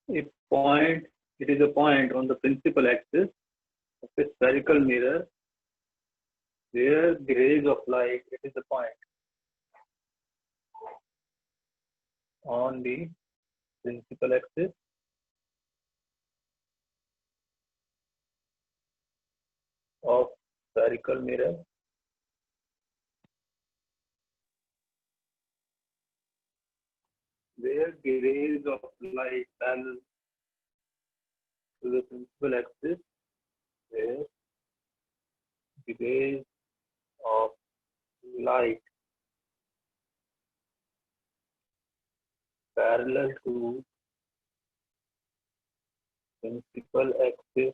A point, it is a point on the principal axis of a spherical mirror where the rays of light, it is a point on the principal axis of spherical mirror where the rays of light parallel to the principal axis, where the rays of light parallel to principal axis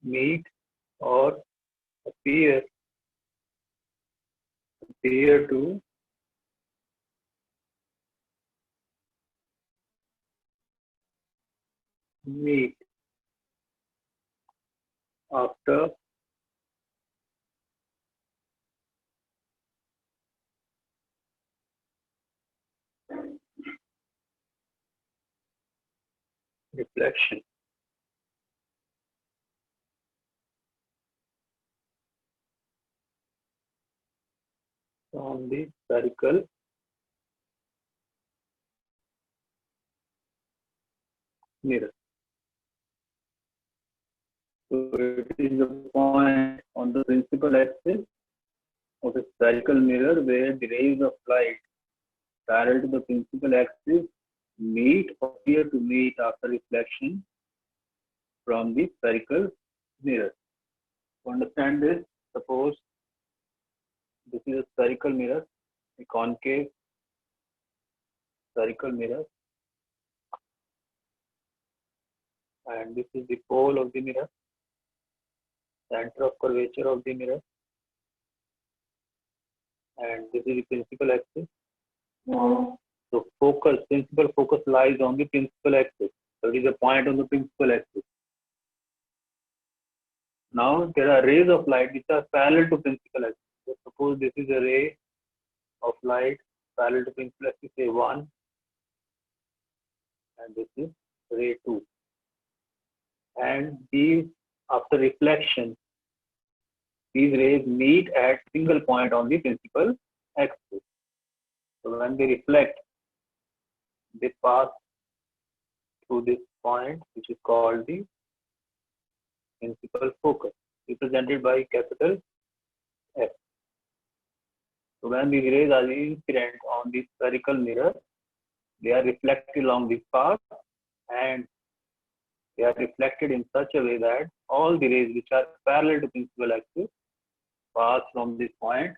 meet or appear to meet after reflection. On the spherical mirror. So it is a point on the principal axis of a spherical mirror where the rays of light parallel to the principal axis meet or appear to meet after reflection from the spherical mirror. To understand this, suppose this is a spherical mirror, a concave spherical mirror, and this is the pole of the mirror, center of curvature of the mirror, and this is the principal axis. So principal focus lies on the principal axis. So it is a point on the principal axis. Now there are rays of light which are parallel to principal axis. So suppose this is a ray of light parallel to principal axis, say 1, and this is ray 2. And these, after reflection, these rays meet at single point on the principal axis. So when they reflect, they pass through this point, which is called the principal focus, represented by capital F. So when these rays are incident on the spherical mirror, they are reflected along this path, and they are reflected in such a way that all the rays which are parallel to principal axis pass from this point,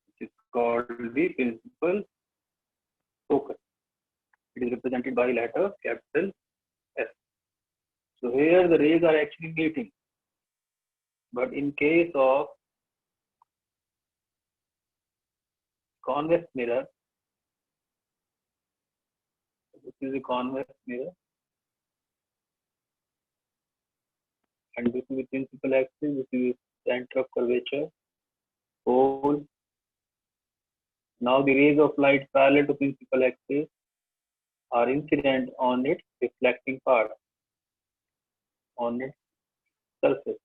which is called the principal focus. It is represented by letter capital F. So here the rays are actually meeting. But in case of convex mirror, this is a convex mirror, and this is the principal axis, this is the center of curvature, pole. Now the rays of light parallel to principal axis are incident on its reflecting part, on its surface.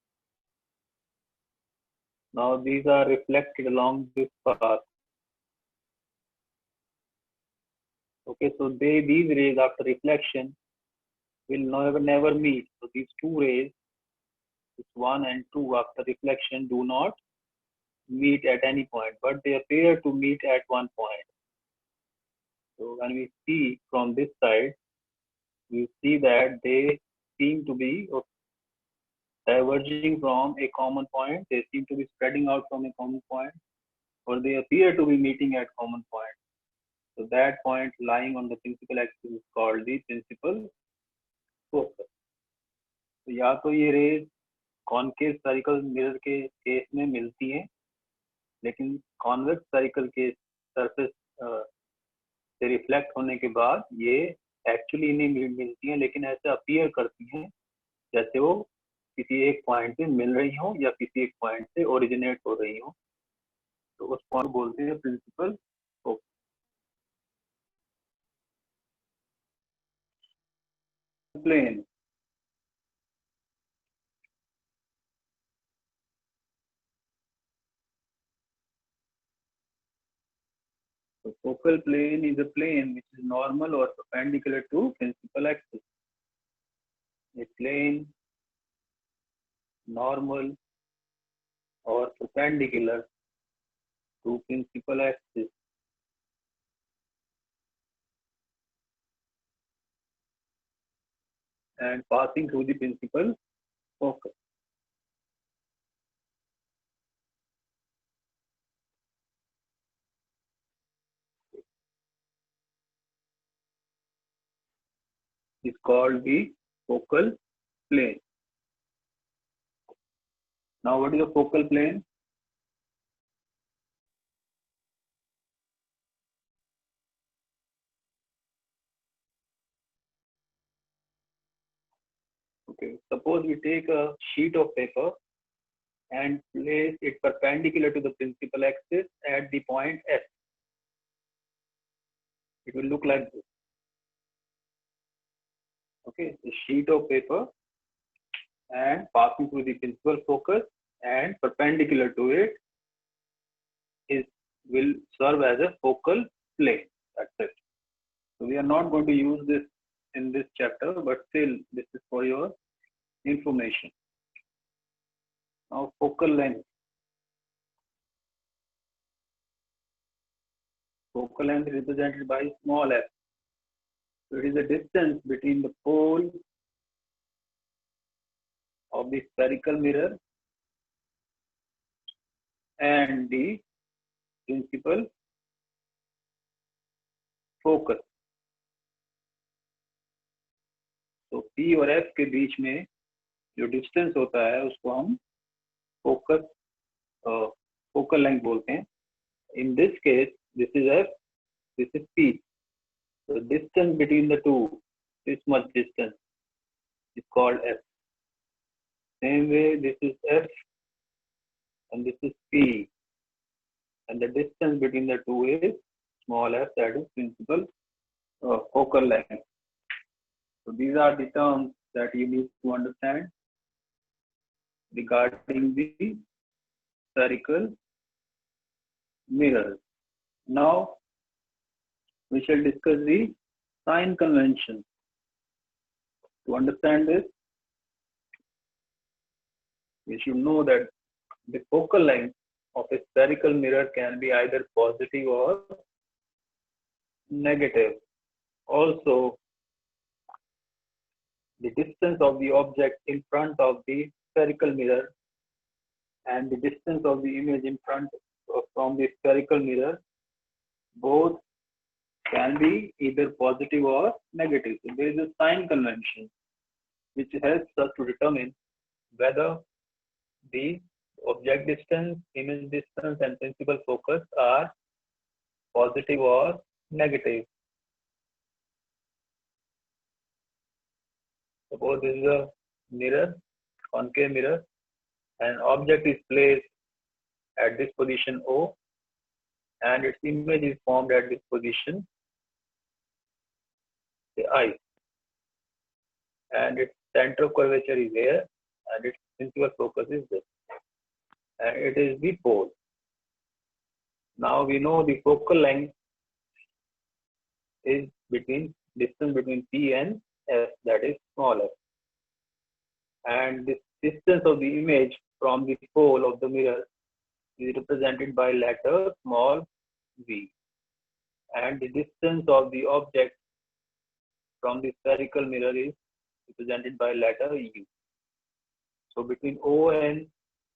Now these are reflected along this path. Okay, so these rays after reflection will never meet. So these two rays, this 1 and 2, after reflection do not meet at any point, but they appear to meet at one point. So when we see from this side, we see that they seem to be diverging from a common point. They seem to be spreading out from a common point, or they appear to be meeting at common point. So that point lying on the principal axis is called the principal focus. तो या तो ये raise concave spherical mirror के case में मिलती हैं, लेकिन convex spherical के सरफेस से रिफ्लेक्ट होने के बाद ये एक्चुअली नहीं मिलती हैं, लेकिन ऐसे अपीयर करती हैं जैसे वो किसी एक पॉइंट से मिल रही हो या किसी एक पॉइंट से ओरिजिनेट हो रही हो. तो उस पॉइंट को बोलते हैं principal focus. Plane, so focal plane is a plane which is normal or perpendicular to principal axis. A plane normal or perpendicular to principal axis and passing through the principal focus. Is called the focal plane. Now, what is a focal plane? Okay, suppose we take a sheet of paper and place it perpendicular to the principal axis at the point S. It will look like this. Okay, the sheet of paper and passing through the principal focus and perpendicular to it will serve as a focal plane. That's it. So we are not going to use this in this chapter, but still this is for your information. Now, focal length. Focal length is represented by small f. So it is the distance between the pole of the spherical mirror and the principal focus. तो P और F के बीच में जो distance होता है उसको हम focus focal length बोलते हैं. In this case, this is F, this is P. The distance between the two, this much distance, is called F. Same way, this is F and this is P, and the distance between the two is small f, that is principal focal length. So these are the terms that you need to understand regarding the spherical mirrors. Now we shall discuss the sign convention. To understand this, we should know that the focal length of a spherical mirror can be either positive or negative. Also, the distance of the object in front of the spherical mirror and the distance of the image in front from the spherical mirror, both can be either positive or negative. So there is a sign convention which helps us to determine whether the object distance, image distance, and principal focus are positive or negative. Suppose this is a mirror, concave mirror, and object is placed at this position O, and its image is formed at this position I, and its center of curvature is here, and its principal focus is this, and it is the pole. Now we know the focal length is distance between P and S, that is small f, and this distance of the image from the pole of the mirror is represented by letter small v, and the distance of the object from the spherical mirror is represented by letter u. So between O and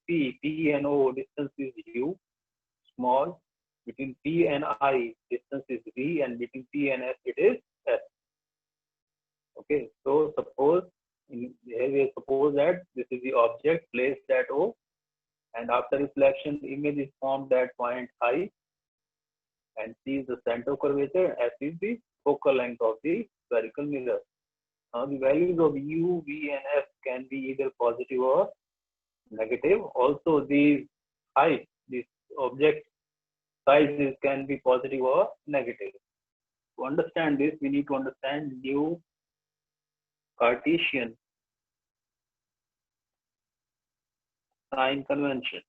P and O distance is u, small. Between P and I distance is v, and between P and S it is s. Okay, so suppose here we suppose that this is the object placed at O, and after reflection the image is formed at point I, and C is the center of curvature, S is the focal length of the spherical mirror. Now the values of U, V and F can be either positive or negative. Also these height, this object sizes can be positive or negative. To understand this, we need to understand new Cartesian sign convention.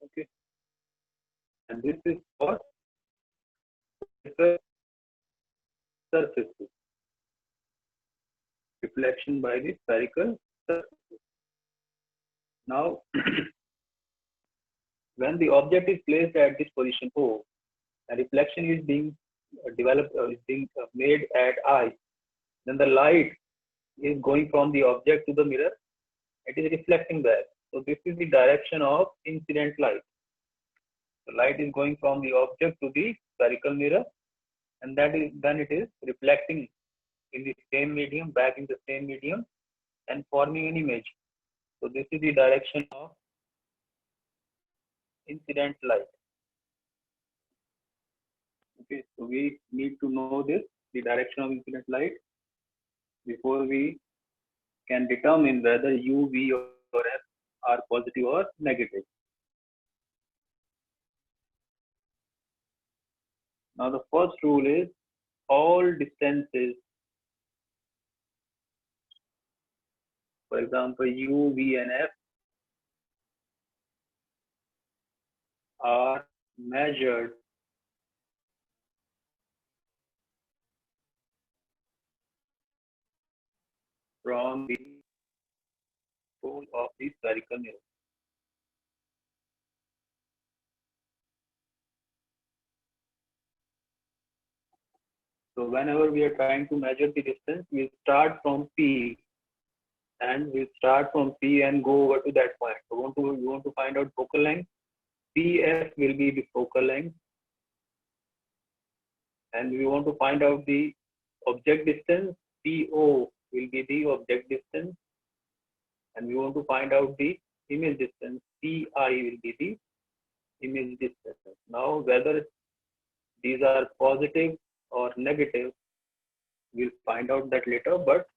Okay, and this is for surfaces, reflection by the spherical surface. Now, when the object is placed at this position O, a reflection is being developed, is being made at I, then the light is going from the object to the mirror. It is reflecting back. So this is the direction of incident light. The light is going from the object to the spherical mirror, and then it is reflecting in the same medium, back in the same medium, and forming an image. So this is the direction of incident light. Okay, so we need to know this, the direction of incident light, before we can determine whether U, V, or F are positive or negative. Now the first rule is all distances, for example, U, V, and F, are measured from the pole of the spherical mirror. So whenever we are trying to measure the distance, we start from P, and we start from P and go over to that point. So we want to find out focal length. PF will be the focal length, and we want to find out the object distance. PO will be the object distance, and we want to find out the image distance. PI will be the image distance. Now, whether these are positive or negative, we'll find out that later, but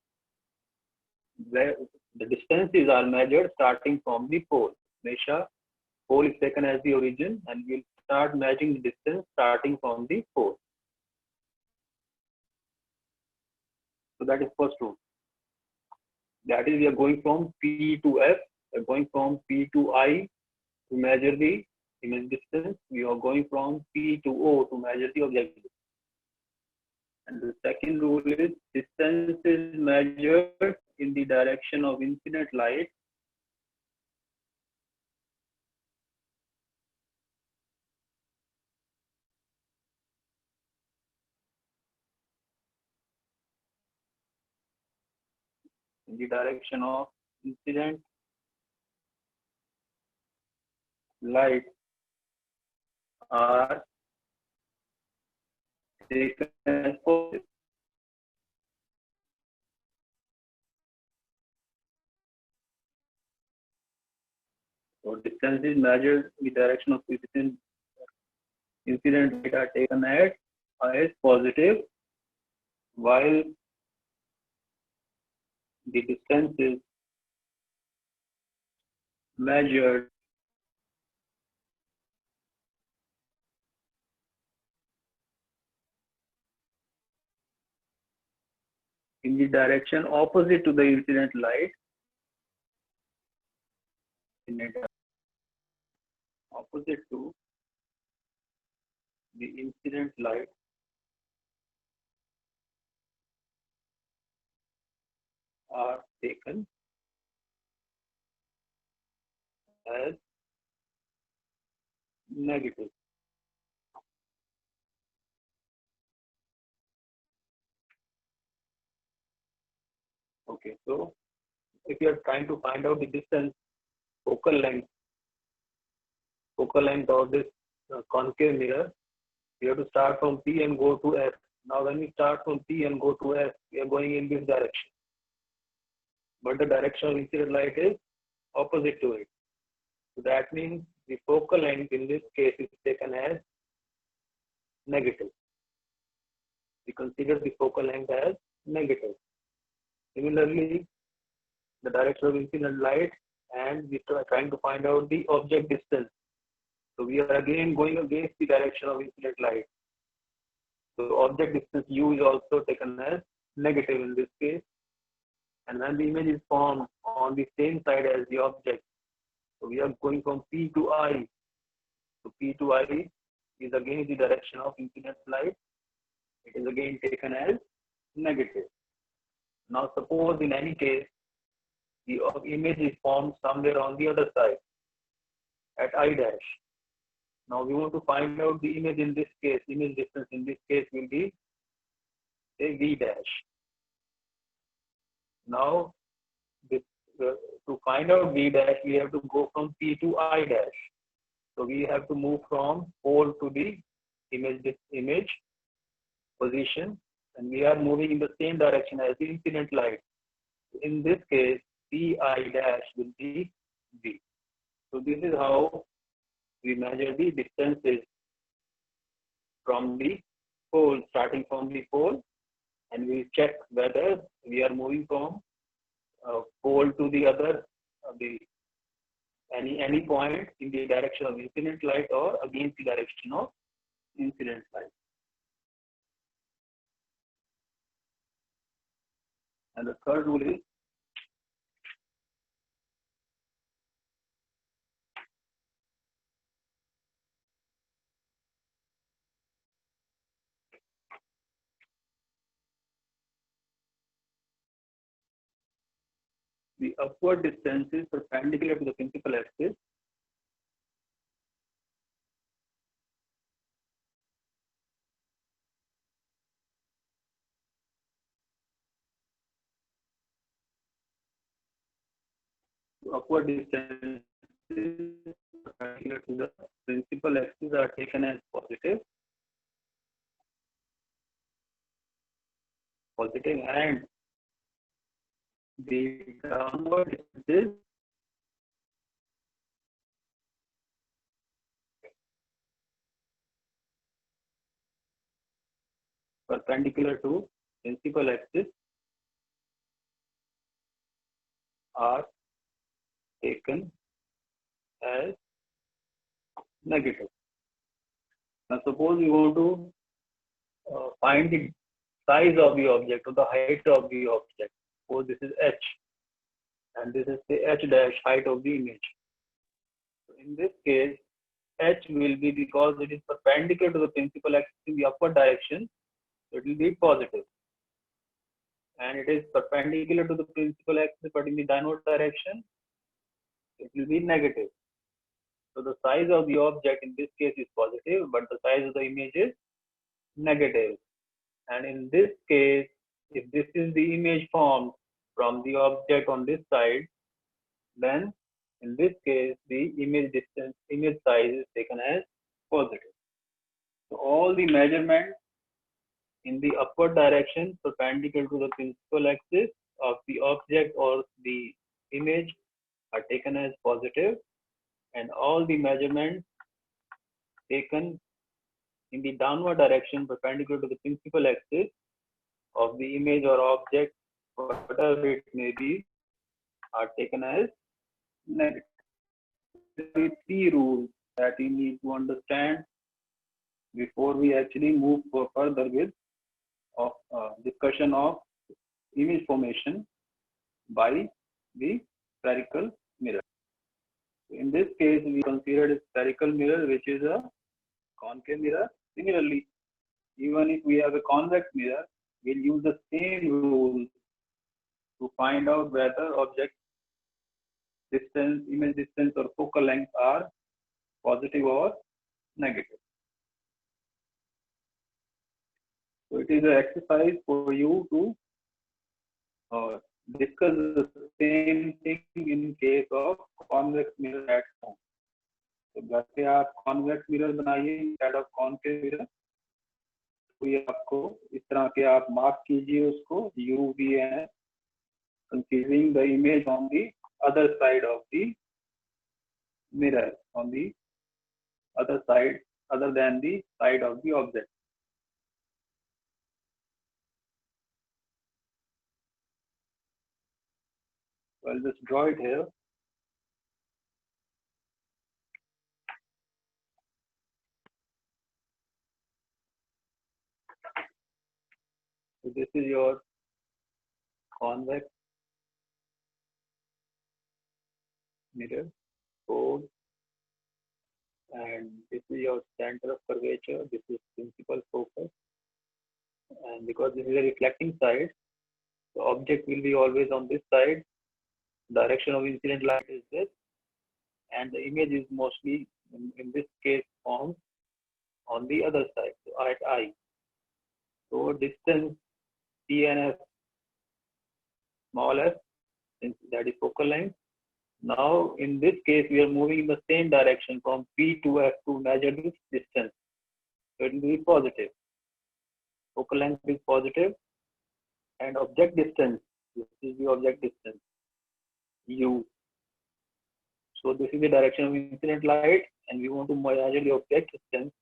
where the distances are measured starting from the pole. Mesha pole is taken as the origin, and we'll start measuring the distance starting from the pole. So that is first rule. That is, we are going from P to F, we are going from P to I to measure the image distance. We are going from P to O to measure the object distance. And the second rule is distance is measured in the direction of incident light in the direction of incident light are taken as positive. So distance is measured in the direction of incident light are taken as positive, while the distance is measured in the direction opposite to the incident light, opposite to the incident light are taken as negative. Okay, so if you are trying to find out the distance, focal length of this concave mirror, we have to start from P and go to F. Now, when we start from P and go to F, we are going in this direction, but the direction of incident light is opposite to it. So that means the focal length in this case is taken as negative. We consider the focal length as negative. Similarly, the direction of incident light, and we are trying to find out the object distance. So we are again going against the direction of incident light. So object distance u is also taken as negative in this case. And when the image is formed on the same side as the object, so we are going from P to I. So P to I is again the direction of incident light. It is again taken as negative. Now suppose in any case, the image is formed somewhere on the other side at I dash. Now we want to find out the image in this case. Image distance in this case will be say V dash. Now to find out V dash, we have to go from P to I dash. So we have to move from pole to the image position, and we are moving in the same direction as the incident light. In this case, Pi dash will be V. So this is how we measure the distances from the pole, starting from the pole, and we check whether we are moving from pole to the other, any point in the direction of incident light or against the direction of incident light. And the third rule is the upward distance is perpendicular to the principal axis upward distance is perpendicular to the principal axis are taken as positive, and the downward distance perpendicular to principal axis are taken as negative. Now suppose we want to find the size of the object or the height of the object. Suppose this is h, and this is the h dash height of the image. So in this case, h will be, because it is perpendicular to the principal axis in the upward direction, so it will be positive. And it is perpendicular to the principal axis but in the downward direction, it will be negative. So the size of the object in this case is positive, but the size of the image is negative. And in this case, if this is the image formed from the object on this side, then in this case, the image size is taken as positive. So all the measurements in the upward direction perpendicular to the principal axis of the object or the image are taken as positive, and all the measurements taken in the downward direction perpendicular to the principal axis of the image or object, whatever it may be, are taken as negative. There are three rules that you need to understand before we actually move further with discussion of image formation by the spherical mirror. In this case, we considered a spherical mirror, which is a concave mirror. Similarly, even if we have a convex mirror, we'll use the same rules to find out whether object distance, image distance, or focal length are positive or negative. So it is an exercise for you to discuss the same thing in case of convex mirror at home. तो घर पे आप convex mirror बनाइए instead of concave mirror. तो ये आपको इस तरह के आप मार्क कीजिए उसको U V N, considering the image on the other side of the mirror, on the other side other than the side of the object. I'll just draw it here. So this is your convex mirror code, and this is your center of curvature. This is principal focus, and because this is a reflecting side, the object will be always on this side. Direction of incident light is this, and the image is mostly in this case formed on the other side, so at I. So distance T and F, small f, that is focal length. Now in this case we are moving in the same direction from P to F to measure this distance. So it will be positive. Focal length is positive, and object distance, this is the object distance, U. So this is the direction of incident light, and we want to measure the object distance.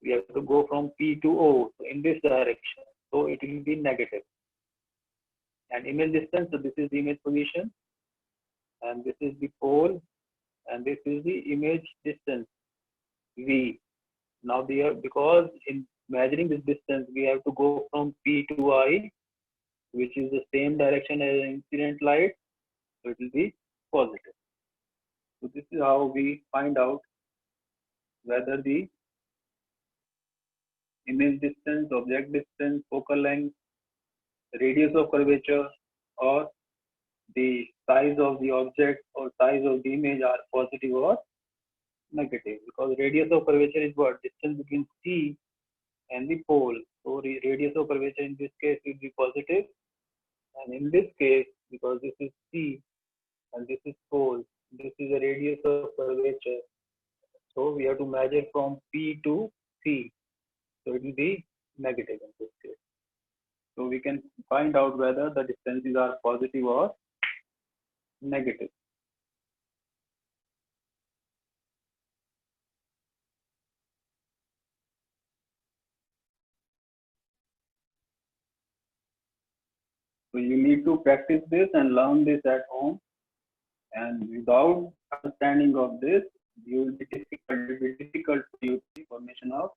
We have to go from P to O, so in this direction. So it will be negative. And image distance, so this is the image position, and this is the pole, and this is the image distance, V. Now because in measuring this distance, we have to go from P to I, which is the same direction as incident light, so it will be positive. So this is how we find out whether the image distance, object distance, focal length, radius of curvature, or the size of the object or size of the image are positive or negative. Because radius of curvature is what? Distance between C and the pole. So radius of curvature in this case will be positive, and in this case, because this is C and this is pole, this is a radius of curvature. So we have to measure from P to C. So it will be negative in this case. So we can find out whether the distances are positive or negative. So you need to practice this and learn this at home. And without understanding of this, it will be difficult for you to get information of